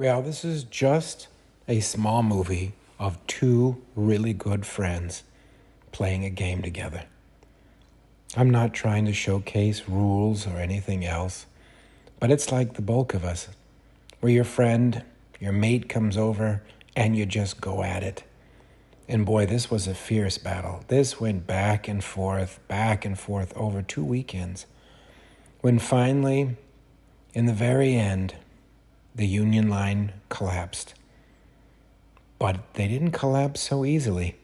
Well, this is just a small movie of two really good friends playing a game together. I'm not trying to showcase rules or anything else, but it's like the bulk of us, where your friend, your mate comes over, and you just go at it. And boy, this was a fierce battle. This went back and forth over 2 weekends. When finally, in the very end, the Union line collapsed. But they didn't collapse so easily.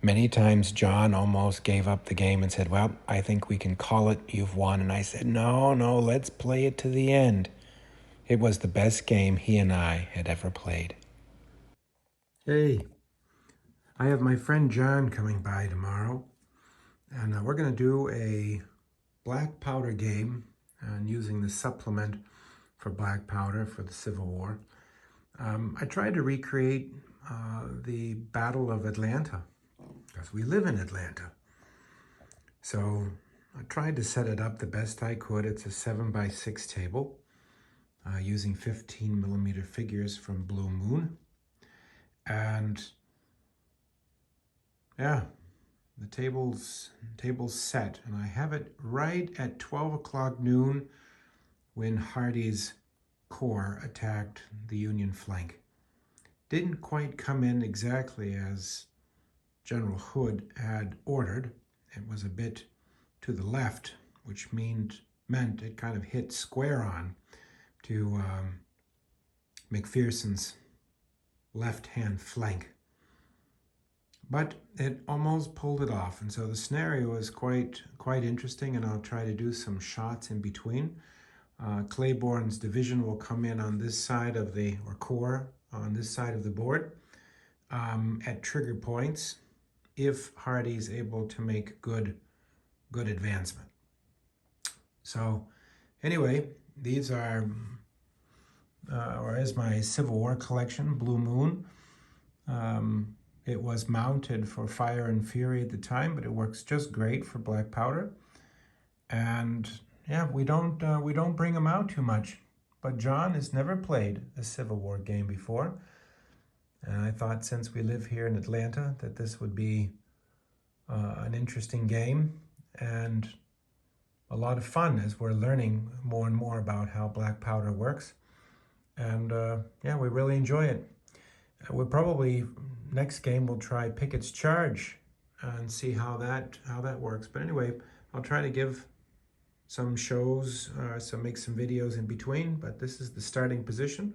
Many times John almost gave up the game and said, well, I think we can call it, you've won. And I said, no, let's play it to the end. It was the best game he and I had ever played. Hey, I have my friend John coming by tomorrow, and we're going to do a black powder game and using the supplement for black powder for the Civil War. I tried to recreate the Battle of Atlanta, because we live in Atlanta. So I tried to set it up the best I could. It's a 7x6 table using 15mm figures from Blue Moon. And yeah, the table's set, and I have it right at 12 o'clock noon when Hardee's corps attacked the Union flank. Didn't quite come in exactly as General Hood had ordered. It was a bit to the left, which meant it kind of hit square on to McPherson's left-hand flank. But it almost pulled it off, and so the scenario is quite interesting, and I'll try to do some shots in between. Claiborne's division will come in on this side of or corps on this side of the board at trigger points if Hardee's able to make good advancement. So anyway, these are, or is my Civil War collection, Blue Moon. It was mounted for Fire and Fury at the time, but it works just great for black powder. And yeah, we don't bring them out too much. But John has never played a Civil War game before. And I thought, since we live here in Atlanta, that this would be an interesting game and a lot of fun as we're learning more and more about how black powder works. And yeah, we really enjoy it. We'll probably, next game, we'll try Pickett's Charge and see how that works. But anyway, I'll try to give some shows, make some videos in between, but this is the starting position.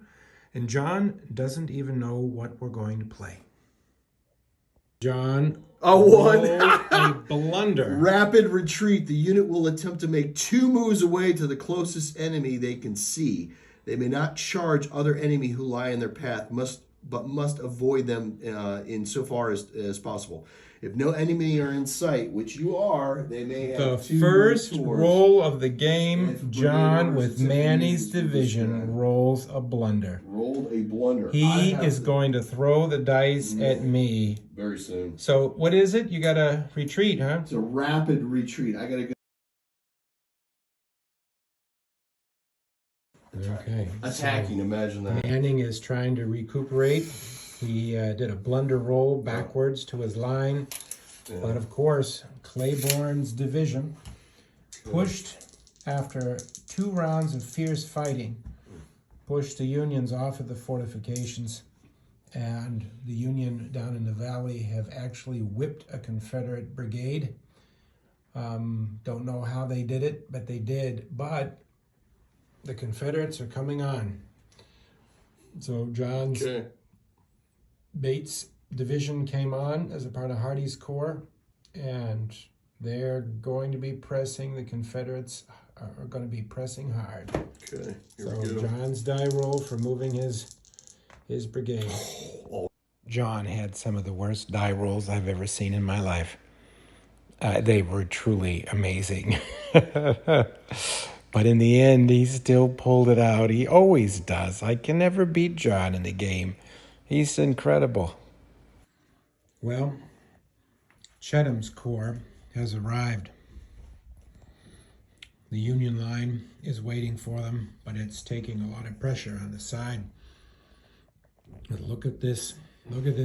And John doesn't even know what we're going to play. John, a one. A blunder. Rapid retreat. The unit will attempt to make 2 moves away to the closest enemy they can see. They may not charge other enemy who lie in their path, but must avoid them insofar as possible. If no enemy are in sight, which you are, they may have the first roll of the game. John, with Manny's division, rolls a blunder. Rolled a blunder. He is going to throw the dice at me very soon. So what is it? You got to retreat, huh? It's a rapid retreat. I got to go. Okay. Attacking, so imagine that. Manning is trying to recuperate. He did a blunder roll backwards to his line. Yeah. But of course, Claiborne's division pushed after 2 rounds of fierce fighting, pushed the Unions off of the fortifications, and the Union down in the valley have actually whipped a Confederate brigade. Don't know how they did it, but they did. But the Confederates are coming on. So John's Bates division came on as a part of Hardee's corps, and they're going to be pressing. The Confederates are going to be pressing hard. Okay, here so we go. John's die roll for moving his brigade. John had some of the worst die rolls I've ever seen in my life. They were truly amazing. But in the end, he still pulled it out. He always does. I can never beat John in the game. He's incredible. Well, Chetham's corps has arrived. The Union line is waiting for them, but it's taking a lot of pressure on the side. But look at this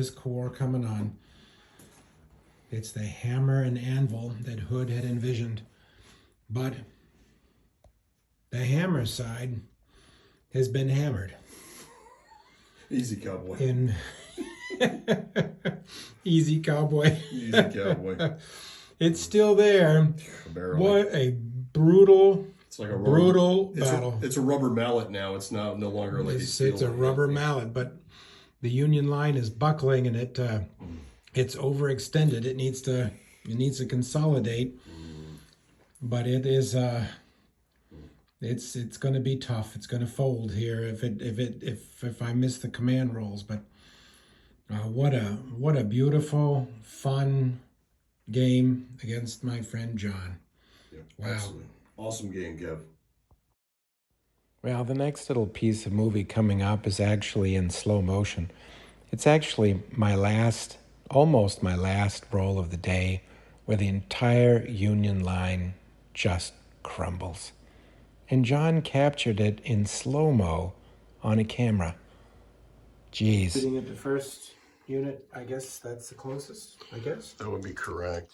core coming on. It's the hammer and anvil that Hood had envisioned. But the hammer side has been hammered. Easy, cowboy. Easy, cowboy. Easy, cowboy. It's still there. Barely. What a brutal, it's like a brutal battle. It's a rubber mallet now. It's no longer like it's a rubber mallet, but the Union line is buckling and it's overextended. It needs to consolidate, but it is it's going to be tough. It's going to fold here if I miss the command rolls. But what a beautiful, fun game against my friend John. Yeah, wow, absolutely. Awesome game, Kev. Well, the next little piece of movie coming up is actually in slow motion. It's actually almost my last roll of the day, where the entire Union line just crumbles. And John captured it in slow-mo on a camera. Jeez. Sitting at the first unit, I guess that's the closest, I guess. That would be correct.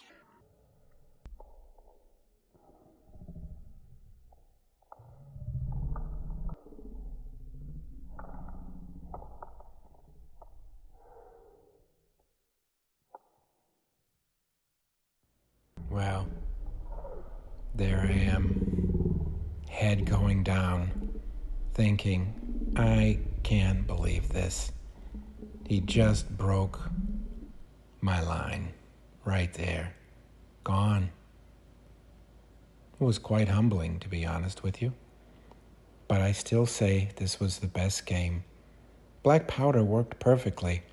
Well, there I am, head going down, thinking, I can't believe this. He just broke my line right there. Gone. It was quite humbling, to be honest with you. But I still say this was the best game. Black powder worked perfectly.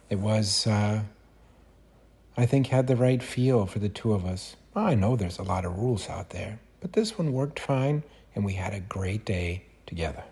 It was, I think, had the right feel for the two of us. Well, I know there's a lot of rules out there, but this one worked fine, and we had a great day together.